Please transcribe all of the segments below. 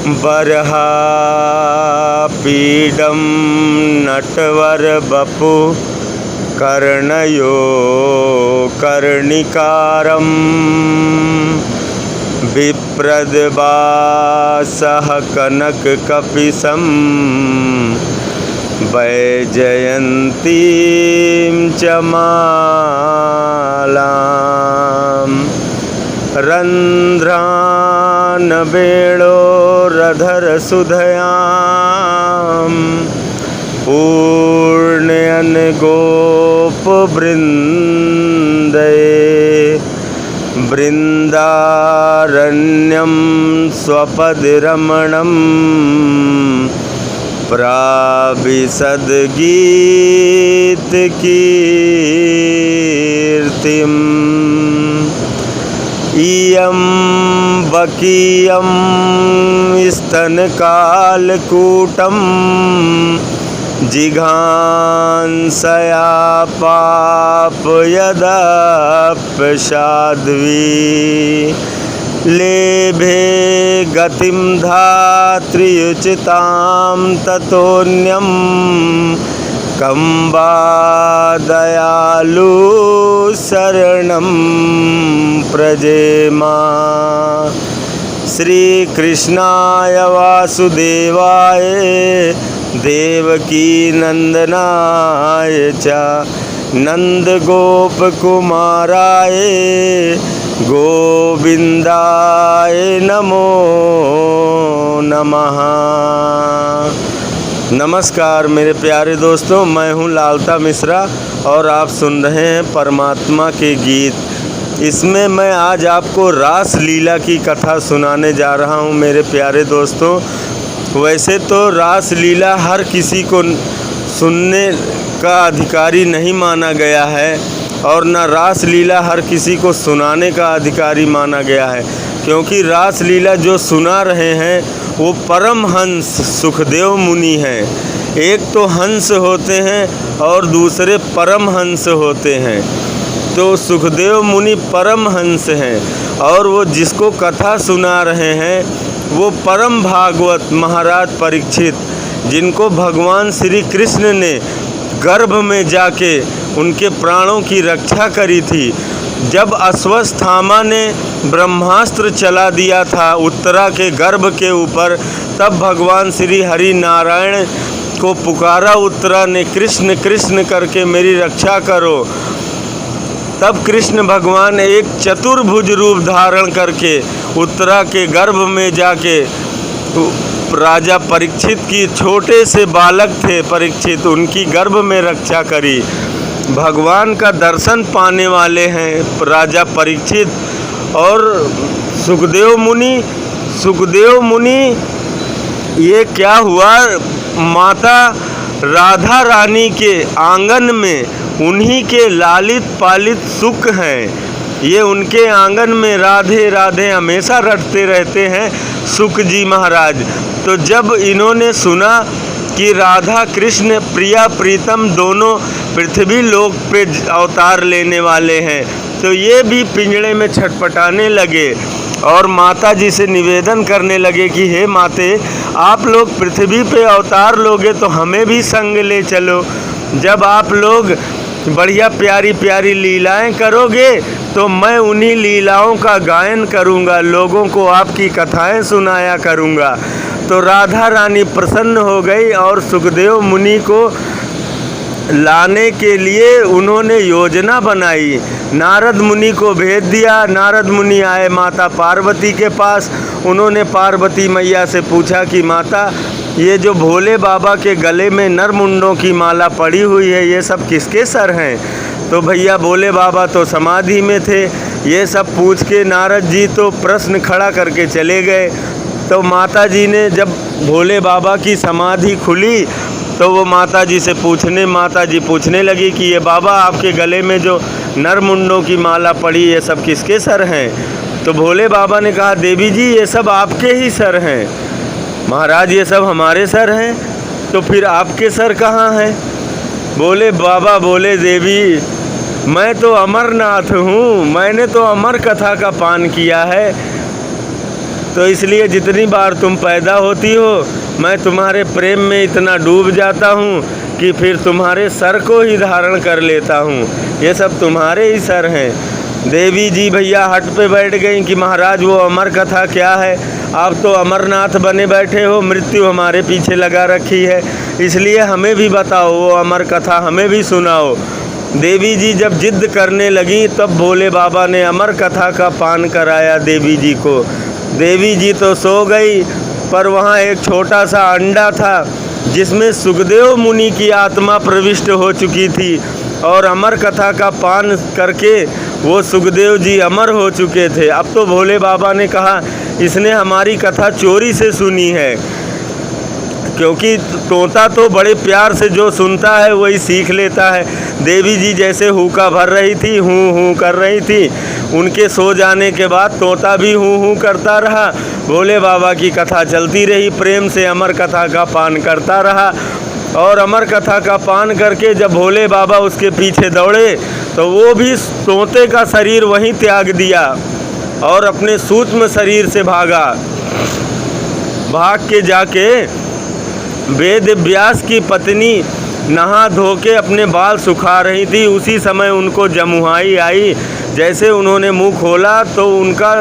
बर्हापीडं नटवरवपु कर्णयो कर्णिकारं विप्रदवासः कनककपिशं वैजयन्तीं च मालाम् रन्ध्रानवेणोरधरसुधयां पूर्णयन् गोपवृन्दे वृन्दारण्यं स्वपदरमणं प्राविशद्गीतकीर्तिम् इयं बकीयं स्तनकालकूटं जिघांसया पापयदप्यसाध्वी लेभे गतिं धात्र्युचितां ततोऽन्यं कं वा दयालु शरणं प्रजेमा। श्री कृष्णाय वासुदेवाय देवकी नंदनाय च नंदगोपकुमाराय गोविंदाय नमो नमः। नमस्कार मेरे प्यारे दोस्तों, मैं हूं लालता मिश्रा और आप सुन रहे हैं परमात्मा के गीत। इसमें मैं आज आपको रास लीला की कथा सुनाने जा रहा हूं मेरे प्यारे दोस्तों। वैसे तो रास लीला हर किसी को सुनने का अधिकारी नहीं माना गया है और न रास लीला हर किसी को सुनाने का अधिकारी माना गया है, क्योंकि रास लीला जो सुना रहे हैं वो परमहंस सुखदेव मुनि हैं। एक तो हंस होते हैं और दूसरे परमहंस होते हैं। तो सुखदेव मुनि परमहंस हैं और वो जिसको कथा सुना रहे हैं वो परम भागवत महाराज परीक्षित, जिनको भगवान श्री कृष्ण ने गर्भ में जाके उनके प्राणों की रक्षा करी थी। जब अश्वत्थामा ने ब्रह्मास्त्र चला दिया था उत्तरा के गर्भ के ऊपर, तब भगवान श्री हरि नारायण को पुकारा उत्तरा ने, कृष्ण कृष्ण करके मेरी रक्षा करो। तब कृष्ण भगवान एक चतुर्भुज रूप धारण करके उत्तरा के गर्भ में जाके राजा परीक्षित की, छोटे से बालक थे परीक्षित, उनकी गर्भ में रक्षा करी। भगवान का दर्शन पाने वाले हैं राजा परीक्षित। और सुखदेव मुनि ये क्या हुआ, माता राधा रानी के आंगन में उन्हीं के लालित पालित सुख हैं। ये उनके आंगन में राधे राधे हमेशा रटते रहते हैं सुख जी महाराज। तो जब इन्होंने सुना कि राधा कृष्ण प्रिया प्रीतम दोनों पृथ्वी लोक पे अवतार लेने वाले हैं, तो ये भी पिंजड़े में छटपटाने लगे और माता जी से निवेदन करने लगे कि हे माते, आप लोग पृथ्वी पे अवतार लोगे तो हमें भी संग ले चलो। जब आप लोग बढ़िया प्यारी प्यारी लीलाएं करोगे तो मैं उन्हीं लीलाओं का गायन करूँगा, लोगों को आपकी कथाएं सुनाया करूँगा। तो राधा रानी प्रसन्न हो गई और सुखदेव मुनि को लाने के लिए उन्होंने योजना बनाई। नारद मुनि को भेज दिया। नारद मुनि आए माता पार्वती के पास। उन्होंने पार्वती मैया से पूछा कि माता, ये जो भोले बाबा के गले में नरमुंडों की माला पड़ी हुई है, ये सब किसके सर हैं? तो भैया भोले बाबा तो समाधि में थे। ये सब पूछ के नारद जी तो प्रश्न खड़ा करके चले गए। तो माता जी ने जब भोले बाबा की समाधि खुली तो वो माता जी पूछने लगी कि ये बाबा आपके गले में जो नरमुंडों की माला पड़ी, ये सब किसके सर हैं? तो भोले बाबा ने कहा, देवी जी ये सब आपके ही सर हैं। महाराज ये सब हमारे सर हैं, तो फिर आपके सर कहाँ हैं? बोले बाबा, बोले देवी, मैं तो अमरनाथ हूँ, मैंने तो अमर कथा का पान किया है। तो इसलिए जितनी बार तुम पैदा होती हो मैं तुम्हारे प्रेम में इतना डूब जाता हूँ कि फिर तुम्हारे सर को ही धारण कर लेता हूँ। ये सब तुम्हारे ही सर हैं। देवी जी भैया हट पे बैठ गई कि महाराज वो अमर कथा क्या है? आप तो अमरनाथ बने बैठे हो, मृत्यु हमारे पीछे लगा रखी है, इसलिए हमें भी बताओ वो अमर कथा, हमें भी सुनाओ। देवी जी जब जिद करने लगी तब भोले बाबा ने अमर कथा का पान कराया देवी जी को। देवी जी तो सो गई, पर वहाँ एक छोटा सा अंडा था जिसमें सुखदेव मुनि की आत्मा प्रविष्ट हो चुकी थी और अमर कथा का पान करके वो सुखदेव जी अमर हो चुके थे। अब तो भोले बाबा ने कहा इसने हमारी कथा चोरी से सुनी है, क्योंकि तोता तो बड़े प्यार से जो सुनता है वही सीख लेता है। देवी जी जैसे हुक्का भर रही थी, हूँ हूँ कर रही थी, उनके सो जाने के बाद तोता भी हूँ हूँ करता रहा। भोले बाबा की कथा चलती रही, प्रेम से अमर कथा का पान करता रहा। और अमर कथा का पान करके जब भोले बाबा उसके पीछे दौड़े तो वो भी तोते का शरीर वहीं त्याग दिया और अपने सूक्ष्म शरीर से भागा। भाग के जाके वेद व्यास की पत्नी नहा धो के अपने बाल सुखा रही थी। उसी समय उनको जमुहाई आई। जैसे उन्होंने मुंह खोला तो उनका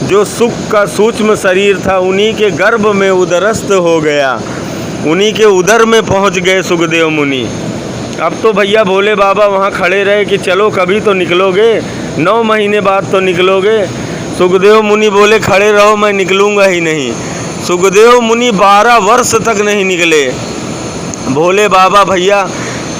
जो सुख का सूक्ष्म शरीर था उन्हीं के गर्भ में उदरस्थ हो गया, उन्हीं के उदर में पहुंच गए सुखदेव मुनि। अब तो भैया भोले बाबा वहाँ खड़े रहे कि चलो कभी तो निकलोगे, 9 महीने बाद तो निकलोगे। सुखदेव मुनि बोले खड़े रहो, मैं निकलूँगा ही नहीं। सुखदेव मुनि 12 वर्ष तक नहीं निकले। भोले बाबा भैया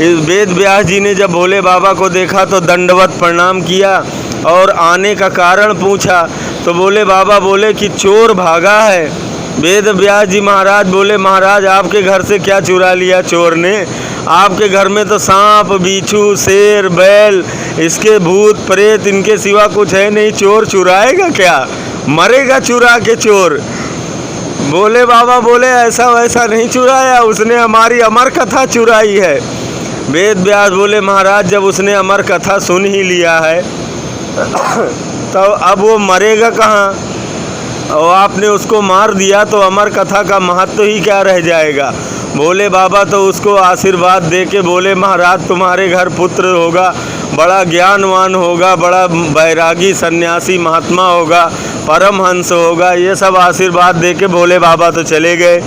इस वेद व्यास जी ने जब भोले बाबा को देखा तो दंडवत प्रणाम किया और आने का कारण पूछा तो भोले बाबा बोले कि चोर भागा है। वेद व्यास जी महाराज बोले महाराज आपके घर से क्या चुरा लिया चोर ने? आपके घर में तो सांप बिच्छू शेर बैल इसके भूत प्रेत इनके सिवा कुछ है नहीं, चोर चुराएगा क्या? मरेगा चुरा के चोर। भोले बाबा बोले ऐसा वैसा नहीं चुराया, उसने हमारी अमर कथा चुराई है। वेद व्यास बोले महाराज जब उसने अमर कथा सुन ही लिया है तो अब वो मरेगा कहाँ? और आपने उसको मार दिया तो अमर कथा का महत्व ही क्या रह जाएगा। भोले बाबा तो उसको आशीर्वाद दे के बोले महाराज तुम्हारे घर पुत्र होगा, बड़ा ज्ञानवान होगा, बड़ा बैरागी सन्यासी महात्मा होगा, परमहंस होगा। ये सब आशीर्वाद दे के भोले बाबा तो चले गए।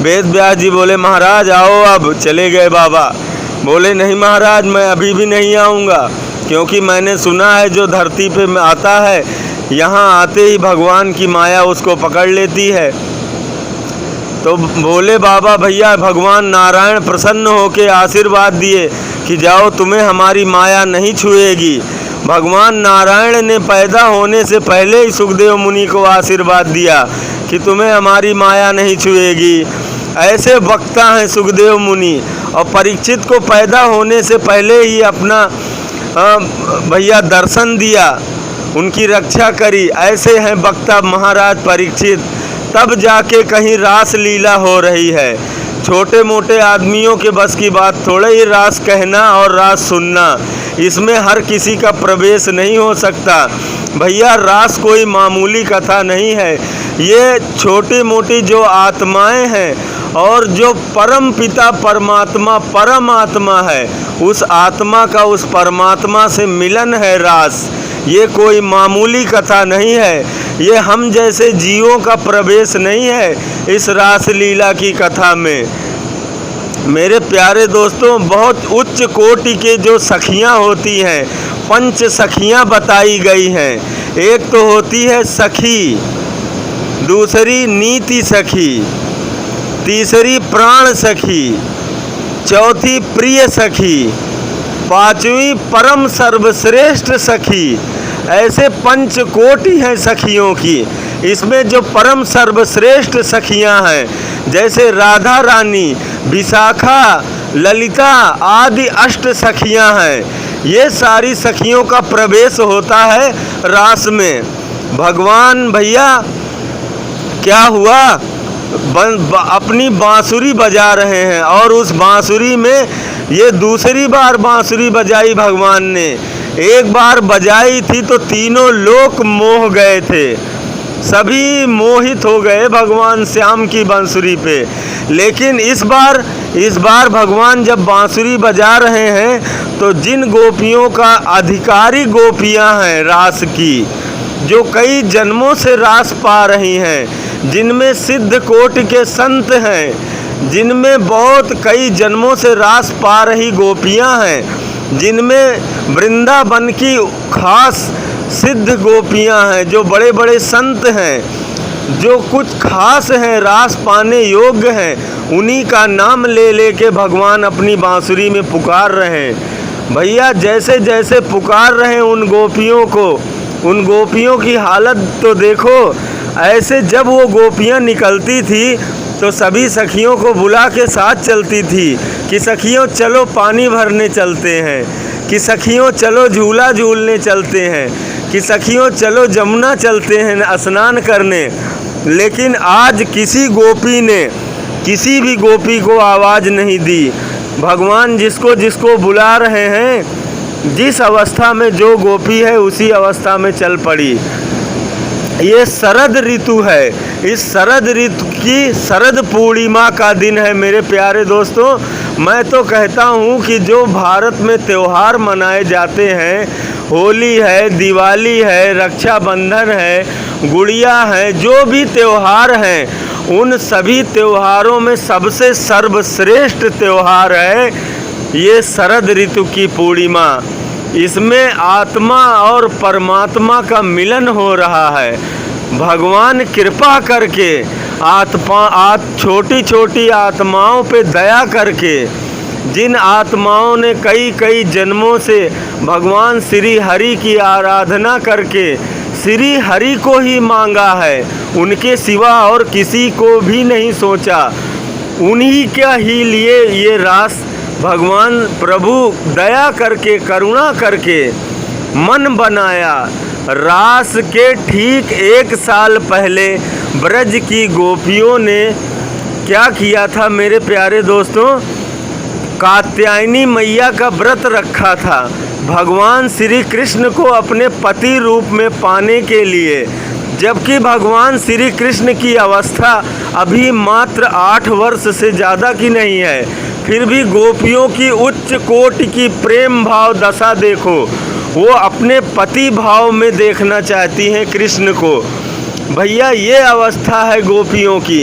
वेद व्यास जी बोले महाराज आओ अब। चले गए बाबा। बोले नहीं महाराज मैं अभी भी नहीं आऊँगा, क्योंकि मैंने सुना है जो धरती पे आता है यहाँ आते ही भगवान की माया उसको पकड़ लेती है। तो भोले बाबा भैया भगवान नारायण प्रसन्न होकर आशीर्वाद दिए कि जाओ तुम्हें हमारी माया नहीं छुएगी। भगवान नारायण ने पैदा होने से पहले ही सुखदेव मुनि को आशीर्वाद दिया कि तुम्हें हमारी माया नहीं छुएगी। ऐसे वक्ता हैं सुखदेव मुनि। और परीक्षित को पैदा होने से पहले ही अपना भैया दर्शन दिया, उनकी रक्षा करी। ऐसे हैं वक्ता महाराज परीक्षित। तब जाके कहीं रास लीला हो रही है। छोटे मोटे आदमियों के बस की बात थोड़े ही रास कहना और रास सुनना, इसमें हर किसी का प्रवेश नहीं हो सकता। भैया रास कोई मामूली कथा नहीं है। ये छोटी मोटी जो आत्माएं हैं और जो परम पिता परमात्मा परम आत्मा है, उस आत्मा का उस परमात्मा से मिलन है रास। ये कोई मामूली कथा नहीं है। ये हम जैसे जीवों का प्रवेश नहीं है इस रास लीला की कथा में। मेरे प्यारे दोस्तों, बहुत उच्च कोटि के जो सखियां होती हैं, 5 सखियां बताई गई हैं। एक तो होती है सखी, दूसरी नीति सखी, तीसरी प्राण सखी, चौथी प्रिय सखी, 5वीं परम सर्वश्रेष्ठ सखी। ऐसे 5 कोटि हैं सखियों की। इसमें जो परम सर्वश्रेष्ठ सखियां हैं जैसे राधा रानी, विशाखा, ललिता आदि 8 सखियां हैं। ये सारी सखियों का प्रवेश होता है रास में। भगवान भैया क्या हुआ, अपनी बांसुरी बजा रहे हैं और उस बांसुरी में ये दूसरी बार बांसुरी बजाई भगवान ने। एक बार बजाई थी तो तीनों लोक मोह गए थे। सभी मोहित हो गए भगवान श्याम की बांसुरी पे। लेकिन इस बार भगवान जब बांसुरी बजा रहे हैं तो जिन गोपियों का अधिकारी गोपियां हैं रास की, जो कई जन्मों से रास पा रही हैं, जिनमें सिद्ध कोट के संत हैं, जिनमें बहुत कई जन्मों से रास पा रही गोपियां हैं, जिनमें वृंदावन की खास सिद्ध गोपियां हैं, जो बड़े बड़े संत हैं, जो कुछ खास हैं, रास पाने योग्य हैं, उन्हीं का नाम ले लेके भगवान अपनी बांसुरी में पुकार रहे हैं। भैया जैसे जैसे पुकार रहे हैं उन गोपियों को, उन गोपियों की हालत तो देखो। ऐसे जब वो गोपियाँ निकलती थी तो सभी सखियों को बुला के साथ चलती थी कि सखियों चलो पानी भरने चलते हैं, कि सखियों चलो झूला झूलने चलते हैं, कि सखियों चलो जमुना चलते हैं स्नान करने। लेकिन आज किसी गोपी ने किसी भी गोपी को आवाज़ नहीं दी। भगवान जिसको जिसको बुला रहे हैं, जिस अवस्था में जो गोपी है उसी अवस्था में चल पड़ी। ये शरद ऋतु है, इस शरद ऋतु की शरद पूर्णिमा का दिन है मेरे प्यारे दोस्तों। मैं तो कहता हूँ कि जो भारत में त्यौहार मनाए जाते हैं, होली है, दिवाली है, रक्षाबंधन है, गुड़िया है, जो भी त्यौहार हैं, उन सभी त्योहारों में सबसे सर्वश्रेष्ठ त्यौहार है ये शरद ऋतु की पूर्णिमा। इसमें आत्मा और परमात्मा का मिलन हो रहा है। भगवान कृपा करके छोटी छोटी आत्माओं पे दया करके, जिन आत्माओं ने कई कई जन्मों से भगवान श्री हरि की आराधना करके श्री हरि को ही मांगा है, उनके सिवा और किसी को भी नहीं सोचा, उन्हीं के ही लिए ये रास भगवान प्रभु दया करके करुणा करके मन बनाया। रास के ठीक 1 साल पहले ब्रज की गोपियों ने क्या किया था मेरे प्यारे दोस्तों? कात्यायनी मैया का व्रत रखा था भगवान श्री कृष्ण को अपने पति रूप में पाने के लिए। जबकि भगवान श्री कृष्ण की अवस्था अभी मात्र 8 वर्ष से ज़्यादा की नहीं है, फिर भी गोपियों की उच्च कोटि की प्रेम भाव दशा देखो, वो अपने पति भाव में देखना चाहती हैं कृष्ण को। भैया ये अवस्था है गोपियों की।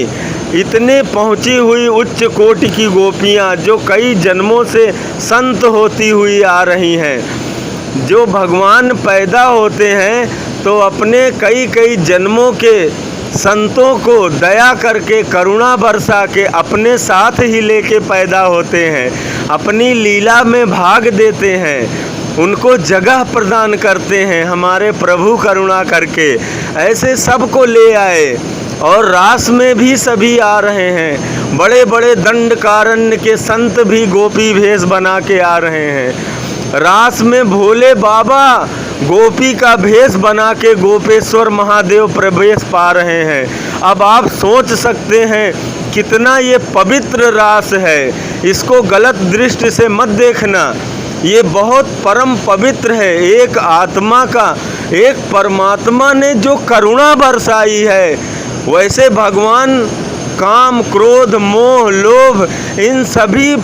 इतने पहुँची हुई उच्च कोटि की गोपियाँ जो कई जन्मों से संत होती हुई आ रही हैं। जो भगवान पैदा होते हैं तो अपने कई कई जन्मों के संतों को दया करके करुणा बरसा के अपने साथ ही लेके पैदा होते हैं, अपनी लीला में भाग देते हैं, उनको जगह प्रदान करते हैं हमारे प्रभु करुणा करके। ऐसे सबको ले आए और रास में भी सभी आ रहे हैं। बड़े बड़े दंडकारण्य के संत भी गोपी भेष बना के आ रहे हैं। रास में भोले बाबा गोपी का भेष बना के गोपेश्वर महादेव प्रवेश पा रहे हैं। अब आप सोच सकते हैं कितना ये पवित्र रास है। इसको गलत दृष्टि से मत देखना, ये बहुत परम पवित्र है। एक आत्मा का, एक परमात्मा ने जो करुणा बरसाई है, वैसे भगवान काम, क्रोध, मोह, लोभ इन सभी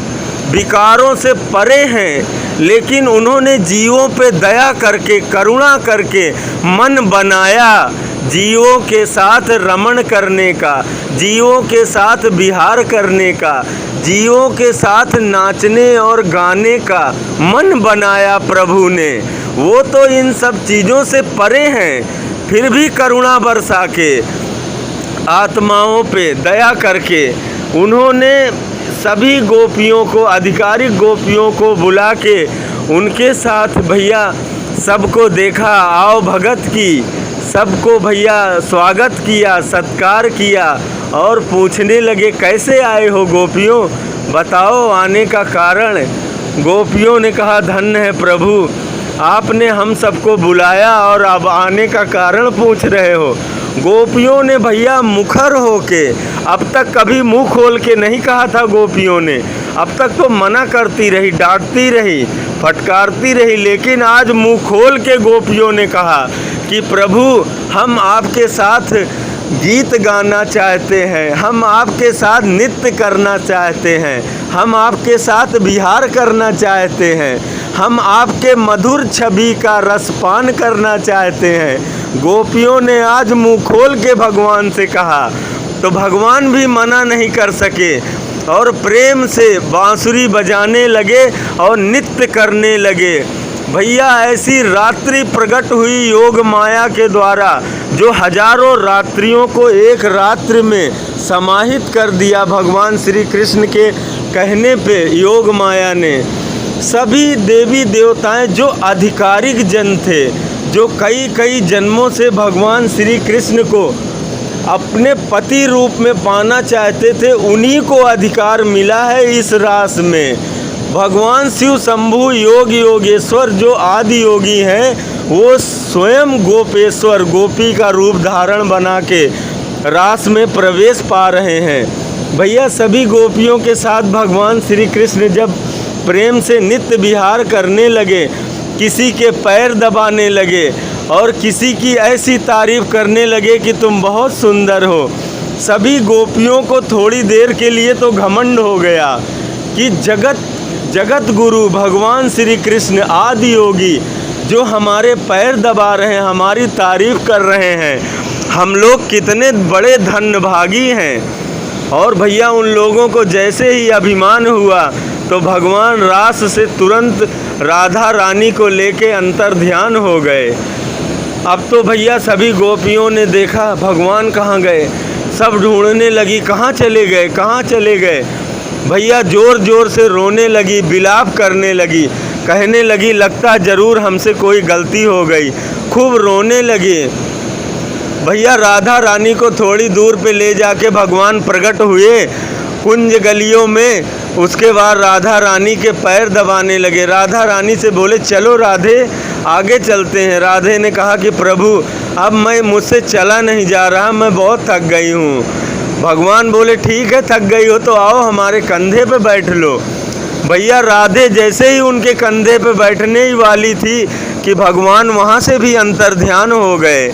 विकारों से परे हैं, लेकिन उन्होंने जीवों पे दया करके करुणा करके मन बनाया जीवों के साथ रमण करने का, जीवों के साथ विहार करने का, जीवों के साथ नाचने और गाने का मन बनाया प्रभु ने। वो तो इन सब चीज़ों से परे हैं, फिर भी करुणा बरसा के आत्माओं पे दया करके उन्होंने सभी गोपियों को, आधिकारिक गोपियों को बुला के उनके साथ भैया सबको देखा, आओ भगत की, सबको भैया स्वागत किया, सत्कार किया और पूछने लगे कैसे आए हो गोपियों, बताओ आने का कारण। गोपियों ने कहा धन्य है प्रभु, आपने हम सबको बुलाया और अब आने का कारण पूछ रहे हो। गोपियों ने भैया मुखर होके, अब तक कभी मुंह खोल के नहीं कहा था गोपियों ने, अब तक तो मना करती रही, डांटती रही, फटकारती रही, लेकिन आज मुंह खोल के गोपियों ने कहा कि प्रभु हम आपके साथ गीत गाना चाहते हैं, हम आपके साथ नृत्य करना चाहते हैं, हम आपके साथ विहार करना चाहते हैं, हम आपके मधुर छवि का रसपान करना चाहते हैं। गोपियों ने आज मुंह खोल के भगवान से कहा, तो भगवान भी मना नहीं कर सके और प्रेम से बांसुरी बजाने लगे और नृत्य करने लगे। भैया ऐसी रात्रि प्रकट हुई योग माया के द्वारा जो हजारों रात्रियों को एक रात्रि में समाहित कर दिया भगवान श्री कृष्ण के कहने पे योग माया ने। सभी देवी देवताएं जो आधिकारिक जन थे, जो कई कई जन्मों से भगवान श्री कृष्ण को अपने पति रूप में पाना चाहते थे, उन्हीं को अधिकार मिला है इस रास में। भगवान शिव शंभु योग योगेश्वर जो आदि योगी हैं, वो स्वयं गोपेश्वर गोपी का रूप धारण बना के रास में प्रवेश पा रहे हैं। भैया सभी गोपियों के साथ भगवान श्री कृष्ण जब प्रेम से नित्य विहार करने लगे, किसी के पैर दबाने लगे और किसी की ऐसी तारीफ करने लगे कि तुम बहुत सुंदर हो। सभी गोपियों को थोड़ी देर के लिए तो घमंड हो गया कि जगत गुरु भगवान श्री कृष्ण आदि योगी जो हमारे पैर दबा रहे हैं, हमारी तारीफ कर रहे हैं, हम लोग कितने बड़े धन्यभागी हैं। और भैया उन लोगों को जैसे ही अभिमान हुआ तो भगवान रास से तुरंत राधा रानी को लेके अंतर ध्यान हो गए। अब तो भैया सभी गोपियों ने देखा भगवान कहाँ गए, सब ढूंढने लगी कहाँ चले गए, कहाँ चले गए। भैया ज़ोर ज़ोर से रोने लगी, विलाप करने लगी, कहने लगी लगता ज़रूर हमसे कोई गलती हो गई, खूब रोने लगी। भैया राधा रानी को थोड़ी दूर पे ले जाके भगवान प्रकट हुए कुंज गलियों में। उसके बाद राधा रानी के पैर दबाने लगे। राधा रानी से बोले चलो राधे आगे चलते हैं। राधे ने कहा कि प्रभु अब मुझसे चला नहीं जा रहा, मैं बहुत थक गई हूँ। भगवान बोले ठीक है थक गई हो तो आओ हमारे कंधे पे बैठ लो। भैया राधे जैसे ही उनके कंधे पे बैठने ही वाली थी कि भगवान वहाँ से भी अंतर्ध्यान हो गए।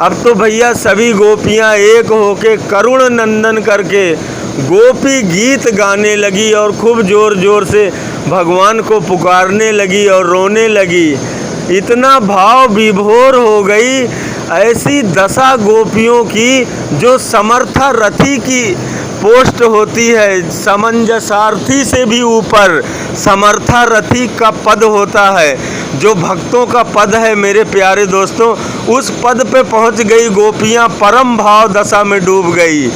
अब तो भैया सभी गोपियाँ एक होके करुण नंदन करके गोपी गीत गाने लगी और खूब ज़ोर ज़ोर से भगवान को पुकारने लगी और रोने लगी। इतना भाव विभोर हो गई, ऐसी दशा गोपियों की जो समर्था रथी की पोस्ट होती है, समंजसार्थी से भी ऊपर समर्था रथी का पद होता है, जो भक्तों का पद है। मेरे प्यारे दोस्तों, उस पद पे पहुंच गई गोपियां, परम भाव दशा में डूब गई।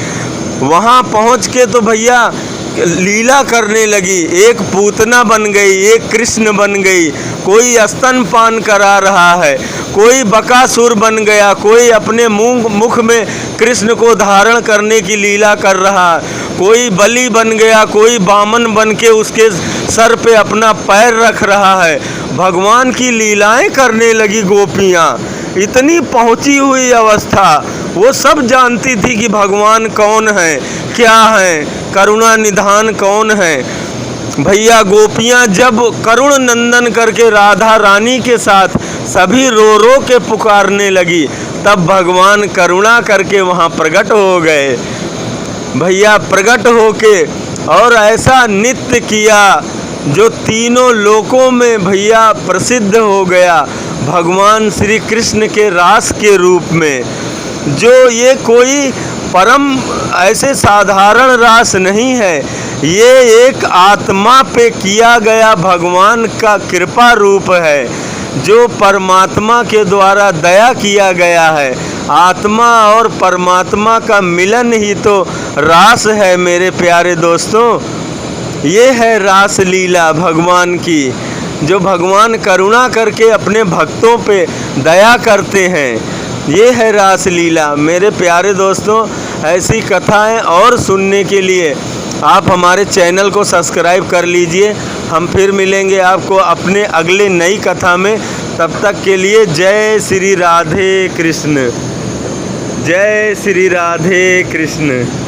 वहां पहुंच के तो भैया लीला करने लगी, एक पूतना बन गई, एक कृष्ण बन गई, कोई स्तनपान करा रहा है, कोई बकासुर बन गया, कोई अपने मुख में कृष्ण को धारण करने की लीला कर रहा, कोई बलि बन गया, कोई बामन बन के उसके सर पे अपना पैर रख रहा है। भगवान की लीलाएं करने लगी गोपियाँ। इतनी पहुँची हुई अवस्था, वो सब जानती थी कि भगवान कौन है, क्या है, करुणा निधान कौन है। भैया गोपियाँ जब करुण नंदन करके राधा रानी के साथ सभी रो रो के पुकारने लगी, तब भगवान करुणा करके वहाँ प्रकट हो गए। भैया प्रकट होके और ऐसा नृत्य किया जो तीनों लोकों में भैया प्रसिद्ध हो गया, भगवान श्री कृष्ण के रास के रूप में। जो ये कोई परम ऐसे साधारण रास नहीं है, ये एक आत्मा पे किया गया भगवान का कृपा रूप है, जो परमात्मा के द्वारा दया किया गया है। आत्मा और परमात्मा का मिलन ही तो रास है मेरे प्यारे दोस्तों। ये है रास लीला भगवान की, जो भगवान करुणा करके अपने भक्तों पे दया करते हैं। ये है रास लीला मेरे प्यारे दोस्तों। ऐसी कथाएं और सुनने के लिए आप हमारे चैनल को सब्सक्राइब कर लीजिए। हम फिर मिलेंगे आपको अपने अगले नई कथा में। तब तक के लिए जय श्री राधे कृष्ण। जय श्री राधे कृष्ण।